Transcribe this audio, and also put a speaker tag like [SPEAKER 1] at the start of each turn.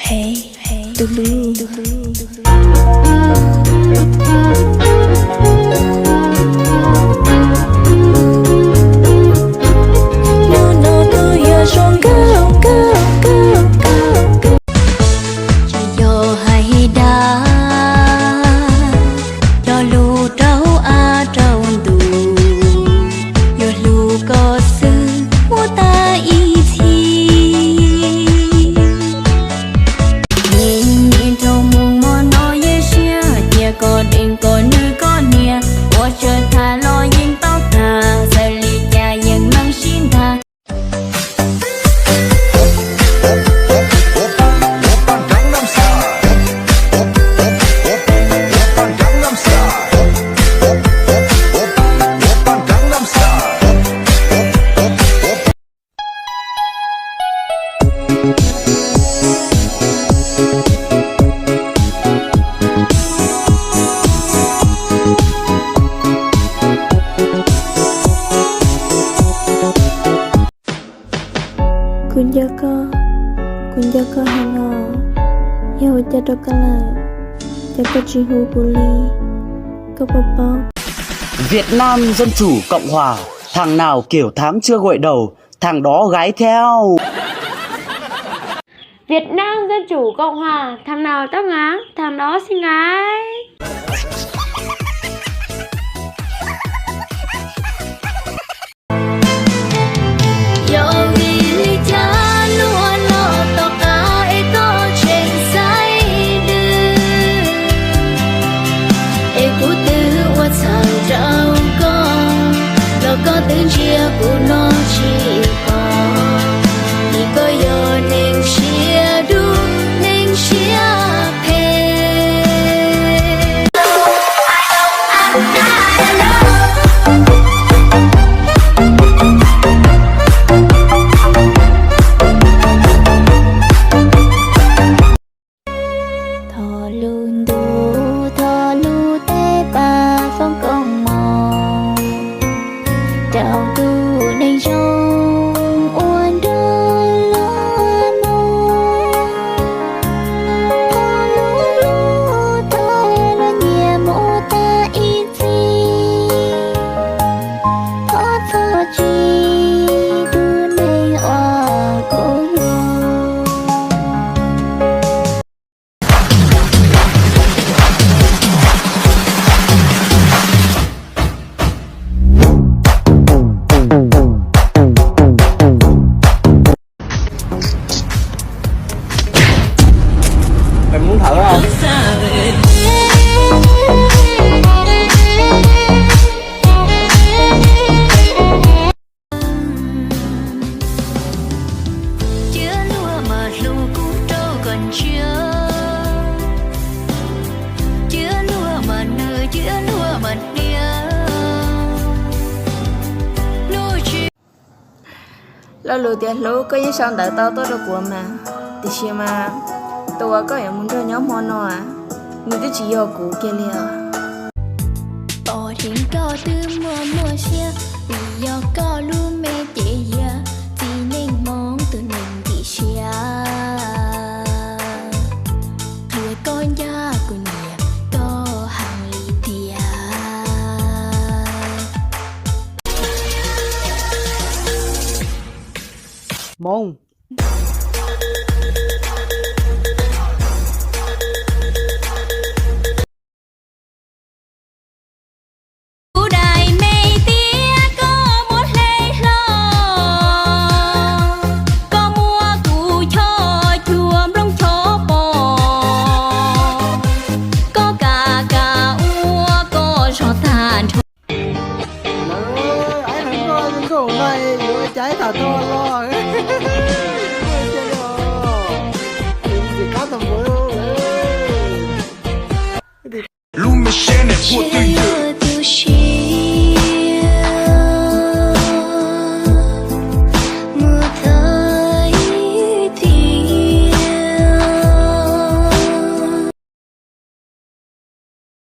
[SPEAKER 1] Hey, Tulu. Kunjaka hano Yau jado kala Jaka chihu buli Cấp bao.
[SPEAKER 2] Việt Nam Dân Chủ Cộng Hòa, thằng nào kiểu tháng chưa gội đầu, thằng đó gái theo.
[SPEAKER 3] Việt Nam Dân Chủ Cộng Hòa, thằng nào tóc ngắn, thằng đó xinh gái.
[SPEAKER 4] có tiếng chia của nó chỉ còn thì có giờ nên chia đúng nên chia thọ luôn đủ thọ lu tế ba phong công màu trao tu nên trong uốn đôi lo mô thọ lu tay nó nhẹ mô ta ít gì thọ chi tu nên oa cố lu.
[SPEAKER 2] Mày muốn thử không?
[SPEAKER 4] Chưa lúa mà lúa cũng trâu còn chưa lúa mà nơi chưa lúa mà nia
[SPEAKER 1] Lâu lù tiệt lú có những son đợi tao tốt được của mà thì xia mà tôi có em muốn cho nhóm mono à người ta chỉ yêu cũ kia liền
[SPEAKER 4] bỏ thiên có tư mùa xia vì do có luôn mê chế ya thì nên mong từ nên thì xia người con gia của nhà có hàng ly tia
[SPEAKER 2] Mông.
[SPEAKER 5] Cháy thả to lo thì có thằng bữa luôn.